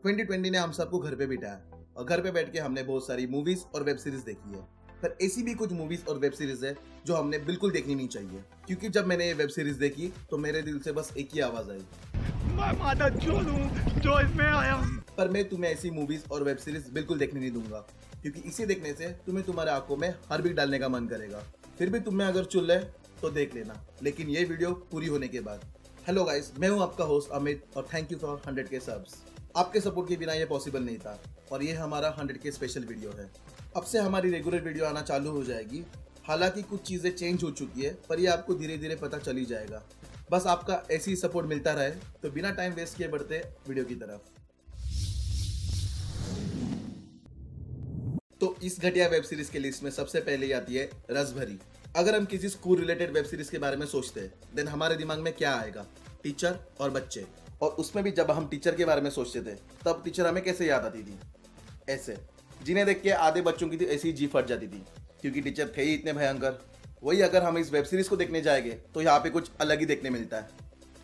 2020 ने हम सबको घर पे बिठाया और घर पे बैठ के हमने बहुत सारी मूवीज और वेब सीरीज देखी है। पर ऐसी भी कुछ मूवीज और वेब सीरीज है जो हमने बिल्कुल देखनी नहीं चाहिए, क्योंकि जब मैंने ये वेब सीरीज देखी तो मेरे दिल से बस एक ही आवाज आई, मैं माता चोर हूं जो इसमें आया। पर मैं तुम्हें ऐसी मूवीज और वेब सीरीज बिल्कुल देखने नहीं दूंगा, क्योंकि इसे देखने से तुम्हें तुम्हारे आंखों में हार्टबीट डालने का मन करेगा। फिर भी तुम्हें अगर चुल है तो देख लेना, लेकिन ये वीडियो पूरी होने के बाद। हेलो गाइस, मैं हूं आपका होस्ट अमित और thank you for 100K subs. आपके सपोर्ट के बिना ये पॉसिबल नहीं था और ये हमारा 100K स्पेशल वीडियो है। अब से हमारी रेगुलर वीडियो आना चालू हो जाएगी। हालांकि कुछ चीजें चेंज हो चुकी है, पर ये आपको धीरे धीरे पता चल ही जाएगा। बस आपका ऐसी ही सपोर्ट मिलता रहे। तो बिना टाइम वेस्ट किए बढ़ते वीडियो की तरफ। तो इस घटिया वेब सीरीज के लिस्ट में सबसे पहले आती है रसभरी। अगर हम किसी स्कूल रिलेटेड वेब सीरीज के बारे में सोचते हैं, देन हमारे दिमाग में क्या आएगा? टीचर और बच्चे। और उसमें भी जब हम टीचर के बारे में सोचते थे तब टीचर हमें कैसे याद आती थी? ऐसे, जिन्हें देख के आधे बच्चों की तो ऐसी ही जी फट जाती थी, क्योंकि टीचर थे ही इतने भयंकर। वही अगर हम इस वेब सीरीज को देखने जाएंगे तो यहाँ पे कुछ अलग ही देखने मिलता है।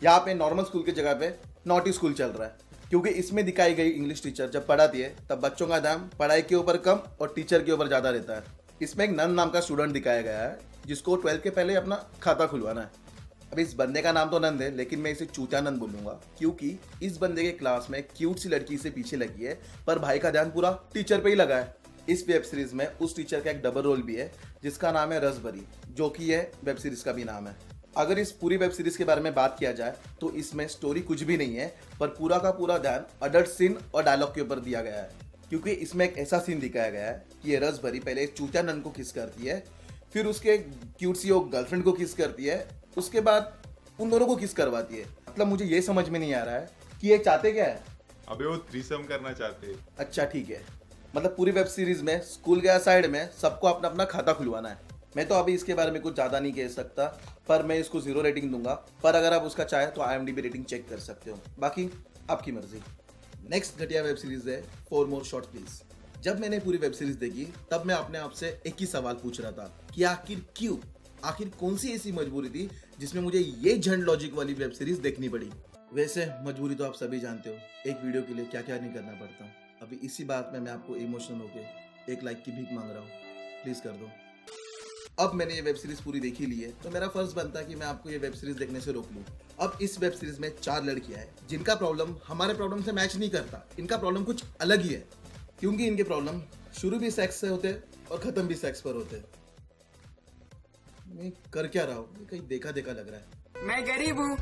यहाँ पे नॉर्मल स्कूल की जगह पे नॉटी स्कूल चल रहा है, क्योंकि इसमें दिखाई गई इंग्लिश टीचर जब पढ़ाती है तब बच्चों का ध्यान पढ़ाई के ऊपर कम और टीचर के ऊपर ज़्यादा रहता है। इसमें एक नन नाम का स्टूडेंट दिखाया गया है जिसको 12th के पहले अपना खाता खुलवाना है। अब इस बंदे का नाम तो नंद है, लेकिन मैं इसे चूचा नंद बोलूंगा, क्योंकि इस बंदे के क्लास में क्यूट सी लड़की से पीछे लगी है, पर भाई का ध्यान पूरा टीचर पे ही लगा है। इस वेब सीरीज में उस टीचर का एक डबल रोल भी है जिसका नाम है रसभरी, जो कि है वेब सीरीज का भी नाम है। अगर इस पूरी वेब सीरीज के बारे में बात किया जाए तो इसमें स्टोरी कुछ भी नहीं है, पर पूरा का पूरा ध्यान अडल्ट सीन और डायलॉग के ऊपर दिया गया है। क्योंकि इसमें एक ऐसा सीन दिखाया गया है कि ये रसभरी पहले एक चूचा नंद को किस करती है, फिर उसके क्यूट सी गर्लफ्रेंड को किस करती है, उसके बाद उन दोनों को किस करवाती है। मतलब मुझे ये समझ में नहीं आ रहा है कि ये चाहते क्या है। अबे वो थ्रीसम करना चाहते हैं। अच्छा ठीक है, मतलब पूरी वेब सीरीज में स्कूल के साइड में सबको अपना अपना खाता खुलवाना है। मैं तो अभी इसके बारे में कुछ ज़्यादा नहीं कह सकता, पर मैं इसको 0 रेटिंग दूंगा। पर अगर आप उसका चाहे तो IMDb रेटिंग चेक कर सकते हो, बाकी आपकी मर्जी। नेक्स्ट घटिया वेब सीरीज है 4 More Shots Please। जब मैंने पूरी वेब सीरीज देखी तब मैं अपने आप से एक ही सवाल पूछ रहा था कि आखिर क्यों, आखिर कौन सी ऐसी मजबूरी थी जिसमें मुझे ये झंड लॉजिक वाली वेब सीरीज देखनी पड़ी। वैसे मजबूरी तो आप सभी जानते हो, एक वीडियो के लिए क्या क्या नहीं करना पड़ता। अभी इसी बात में मैं आपको इमोशनल होके एक लाइक की भीख मांग रहा हूँ, प्लीज कर दो। अब मैंने ये वेब सीरीज पूरी देखी ली है तो मेरा फर्ज बनता है कि मैं आपको ये वेब सीरीज देखने से रोक लूँ। अब इस वेब सीरीज में 4 लड़कियां हैं जिनका प्रॉब्लम हमारे प्रॉब्लम से मैच नहीं करता। इनका प्रॉब्लम कुछ अलग ही है, क्योंकि इनके प्रॉब्लम शुरू भी सेक्स से होते और खत्म भी सेक्स पर होते। मैं कर क्या रहा हूँ? कहीं देखा देखा लग रहा है। मैं गरीब हूँ।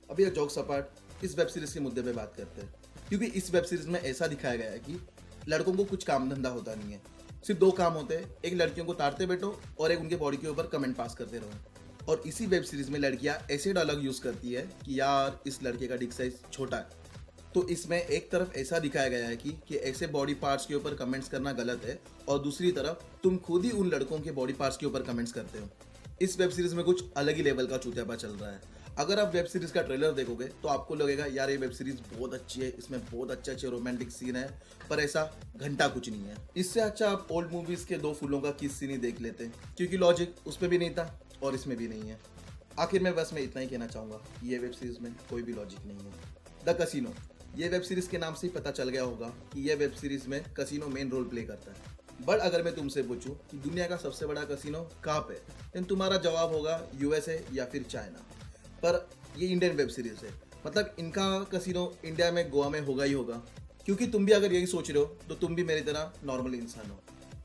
अब ये जोक्स अपार्ट, इस वेब सीरीज के मुद्दे पे बात करते हैं। क्योंकि इस वेब सीरीज में ऐसा दिखाया गया है कि लड़कों को कुछ काम धंधा होता नहीं है, सिर्फ 2 काम होते हैं, एक लड़कियों को ताड़ते बैठो और एक उनके बॉडी के ऊपर कमेंट पास करते रहो। और इसी वेब सीरीज में लड़कियां ऐसे डायलॉग यूज करती है कि यार इस लड़के का डिक साइज छोटा है। तो इसमें एक तरफ ऐसा दिखाया गया है कि ऐसे बॉडी पार्ट्स के ऊपर कमेंट्स करना गलत है, और दूसरी तरफ तुम खुद ही उन लड़कों के बॉडी पार्ट्स के ऊपर कमेंट्स करते हो। इस वेब सीरीज में कुछ अलग ही लेवल का चूतियापा चल रहा है। अगर आप वेब सीरीज का ट्रेलर देखोगे तो आपको लगेगा यार ये वेब सीरीज बहुत अच्छी है, इसमें बहुत अच्छे अच्छे रोमांटिक सीन है, पर ऐसा घंटा कुछ नहीं है। इससे अच्छा आप ओल्ड मूवीज के 2 फूलों का किस सीन ही देख लेते, क्योंकि लॉजिक उसमें भी नहीं था और इसमें भी नहीं है। आखिर में बस मैं इतना ही कहना चाहूंगा, ये वेब सीरीज में कोई भी लॉजिक नहीं है। द कसिनो, ये वेब सीरीज के नाम से ही पता चल गया होगा कि ये वेब सीरीज में कसिनो मेन रोल प्ले करता है। बट अगर मैं तुमसे पूछूं कि दुनिया का सबसे बड़ा कसिनो कहाँ पे, देन तुम्हारा जवाब होगा USA या फिर चाइना। पर ये इंडियन वेब सीरीज है, मतलब इनका कसिनो इंडिया में गोवा में होगा ही होगा। क्योंकि तुम भी अगर यही सोच रहे हो तो तुम भी मेरी तरह नॉर्मल इंसान हो।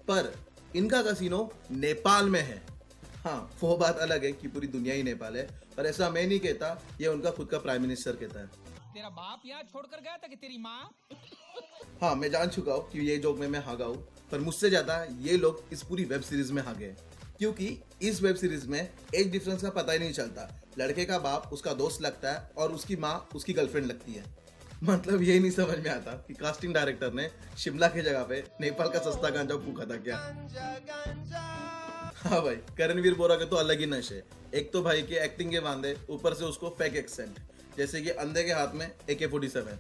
पर इनका कसिनो नेपाल में है। हाँ, वो बात अलग है कि पूरी दुनिया ही नेपाल है, पर ऐसा मैं नहीं कहता, ये उनका खुद का प्राइम मिनिस्टर कहता है। तेरा बाप यहाँ छोड़कर गया था कि तेरी माँ? हाँ, मैं जान चुका हूँ कि ये जोक में मैं हागा हूँ, पर मुझसे ज्यादा ये लोग इस पूरी वेब सीरीज में हागे हैं। क्योंकि इस वेब सीरीज में एज डिफरेंस का पता ही नहीं चलता। लड़के का बाप उसका दोस्त लगता है और उसकी माँ उसकी गर्लफ्रेंड लगती है। मतलब ये नहीं समझ में आता कि कास्टिंग डायरेक्टर ने शिमला की जगह पे नेपाल का सस्ता गांजा फूका था क्या। हाँ भाई, करणवीर बोरा के तो अलग ही नशे। एक तो भाई के एक्टिंग के वांदे, ऊपर से उसको फेक एक्सेंट, जैसे कि अंधे के हाथ में AK-47।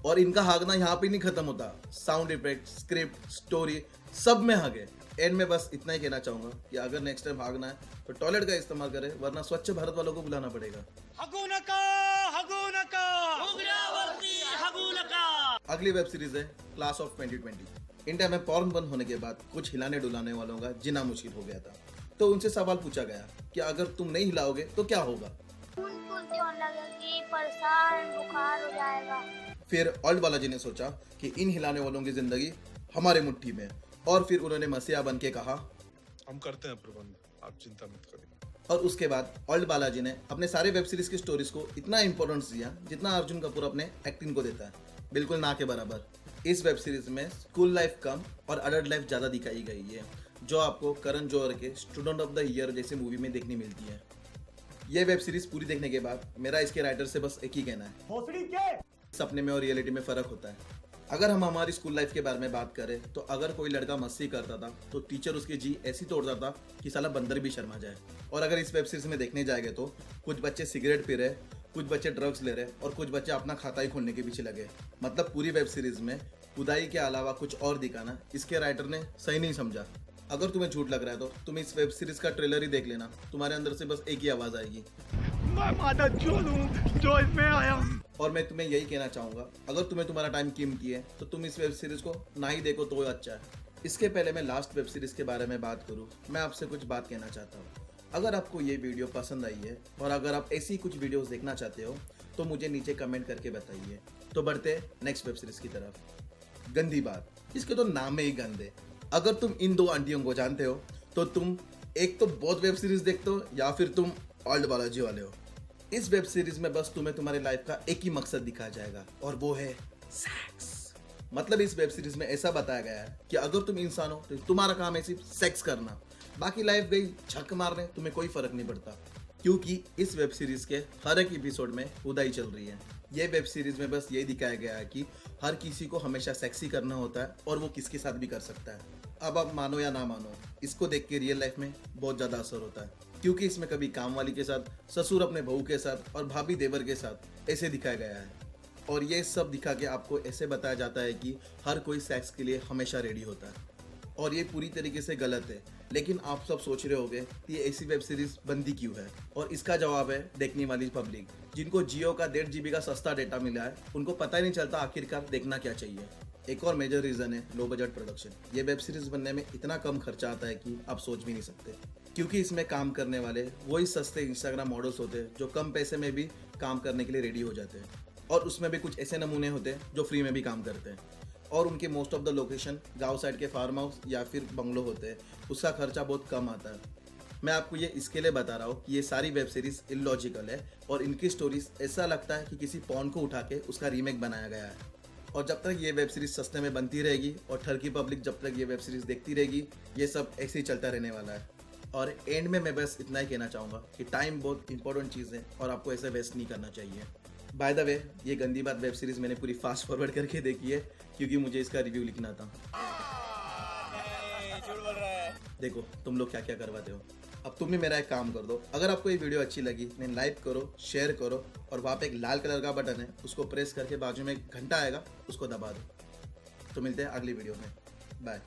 और इनका हागना यहाँ पे नहीं खत्म होता, साउंड इफेक्ट, स्क्रिप्ट, स्टोरी सब में हागे। एंड में बस इतना ही कहना चाहूंगा कि अगर नेक्स्ट टाइम भागना है तो टॉयलेट का इस्तेमाल करें, वरना स्वच्छ भारत वालों को बुलाना पड़ेगा। हगू नका, हगू नका। अगली वेब सीरीज है क्लास ऑफ 2020। इंडिया में पॉर्न बंद होने के बाद कुछ हिलाने डुलाने वालों का जीना मुश्किल हो गया था, तो उनसे सवाल पूछा गया कि अगर तुम नहीं हिलाओगे तो क्या होगा। होने लगेगी, परेशान बुखार हो जाएगा। फिर ऑल्ड बालाजी ने सोचा कि इन हिलाने वालों की जिंदगी हमारे मुट्ठी में, और फिर उन्होंने मसीहा बन के कहा हम करते हैं प्रबंध, आप चिंता मत करिए। और उसके बाद ऑल्ड बालाजी ने अपने सारे वेब सीरीज की स्टोरीज को इतना इंपॉर्टेंस दिया जितना अर्जुन कपूर अपने एक्टिंग को देता है, बिल्कुल ना के बराबर। इस वेब सीरीज में स्कूल लाइफ कम और अडल्ट लाइफ ज़्यादा दिखाई गई है, जो आपको करण जौहर के स्टूडेंट ऑफ द ईयर जैसे मूवी में देखने मिलती है। ये वेब सीरीज पूरी देखने के बाद मेरा इसके राइटर से बस एक ही कहना है, सपने में और रियलिटी में फ़र्क होता है। अगर हम हमारी स्कूल लाइफ के बारे में बात करें तो अगर कोई लड़का मस्ती करता था तो टीचर उसकी जी ऐसी तोड़ता था कि साला बंदर भी शर्मा जाए। और अगर इस वेब सीरीज में देखने जाएंगे तो कुछ बच्चे सिगरेट पी रहे, कुछ बच्चे ड्रग्स ले रहे और कुछ बच्चे अपना खाता ही खोलने के पीछे लगे। मतलब पूरी वेब सीरीज में खुदाई के अलावा कुछ और दिखाना इसके राइटर ने सही नहीं समझा। अगर तुम्हें झूठ लग रहा है तो तुम इस वेब सीरीज का ट्रेलर ही देख लेना, तुम्हारे अंदर से बस एक ही आवाज़ आएगी, मैं मादा चोद हूँ जो इसमें आया। और मैं तुम्हें यही कहना चाहूँगा, अगर तुम्हें तुम्हारा टाइम कीमती है तो तुम इस वेब सीरीज को ना ही देखो तो अच्छा है। इसके पहले मैं लास्ट वेब सीरीज के बारे में बात करूँ, मैं आपसे कुछ बात कहना चाहता हूँ। अगर आपको ये वीडियो पसंद आई है और अगर आप ऐसी कुछ वीडियोस देखना चाहते हो तो मुझे नीचे कमेंट करके बताइए। तो बढ़ते हैं नेक्स्ट वेब सीरीज की तरफ। गंदी बात, इसके तो नाम में ही गंदे। अगर तुम इन दो आंटियों को जानते हो तो तुम एक तो बहुत वेब सीरीज देखते हो या फिर तुम ऑल्ड बालाजी वाले हो। इस वेब सीरीज में बस तुम्हें तुम्हारी लाइफ का एक ही मकसद दिखाया जाएगा और वो है सेक्स। मतलब इस वेब सीरीज में ऐसा बताया गया है कि अगर तुम इंसान हो तो तुम्हारा काम है सिर्फ सेक्स करना, बाकी लाइफ गई छक मारने, तुम्हें कोई फर्क नहीं पड़ता। क्योंकि इस वेब सीरीज के हर एक एपिसोड में खुदाई चल रही है। ये वेब सीरीज में बस ये दिखाया गया है कि हर किसी को हमेशा सेक्स ही करना होता है और वो किसके साथ भी कर सकता है। अब आप मानो या ना मानो, इसको देख के रियल लाइफ में बहुत ज़्यादा असर होता है, क्योंकि इसमें कभी काम वाली के साथ, ससुर अपने बहू के साथ और भाभी देवर के साथ ऐसे दिखाया गया है। और ये सब दिखा के आपको ऐसे बताया जाता है कि हर कोई सेक्स के लिए हमेशा रेडी होता है, और ये पूरी तरीके से गलत है। लेकिन आप सब सोच रहे होंगे कि ये ऐसी वेब सीरीज बनती क्यों है, और इसका जवाब है देखने वाली पब्लिक, जिनको जियो का 1.5 GB का सस्ता डेटा मिला है, उनको पता ही नहीं चलता आखिरकार देखना क्या चाहिए। एक और मेजर रीज़न है लो बजट प्रोडक्शन। ये वेब सीरीज बनने में इतना कम खर्चा आता है कि आप सोच भी नहीं सकते, क्योंकि इसमें काम करने वाले वही सस्ते इंस्टाग्राम मॉडल्स होते हैं जो कम पैसे में भी काम करने के लिए रेडी हो जाते हैं, और उसमें भी कुछ ऐसे नमूने होते हैं जो फ्री में भी काम करते हैं, और उनके मोस्ट ऑफ द लोकेशन गांव साइड के फार्म हाउस या फिर बंगलो होते हैं, उसका खर्चा बहुत कम आता है। मैं आपको ये इसके लिए बता रहा हूँ कि ये सारी वेब सीरीज इलॉजिकल है और इनकी स्टोरीज ऐसा लगता है कि किसी पॉर्न को उठा के उसका रीमेक बनाया गया है। और जब तक ये वेब सीरीज सस्ते में बनती रहेगी और ठरकी पब्लिक जब तक ये वेब सीरीज देखती रहेगी, ये सब ऐसे ही चलता रहने वाला है। और एंड में मैं बस इतना ही कहना चाहूँगा कि टाइम बहुत इंपॉर्टेंट चीज़ है और आपको ऐसे वेस्ट नहीं करना चाहिए। बाय द वे, ये गंदी बात वेब सीरीज मैंने पूरी फास्ट फॉरवर्ड करके देखी है, क्योंकि मुझे इसका रिव्यू लिखना था। देखो तुम लोग क्या क्या करवाते हो। अब तुम भी मेरा एक काम कर दो, अगर आपको ये वीडियो अच्छी लगी देन लाइक करो, शेयर करो, और वहाँ पे एक लाल कलर का बटन है, उसको प्रेस करके बाजू में एक घंटा आएगा, उसको दबा दो। तो मिलते हैं अगली वीडियो में, बाय।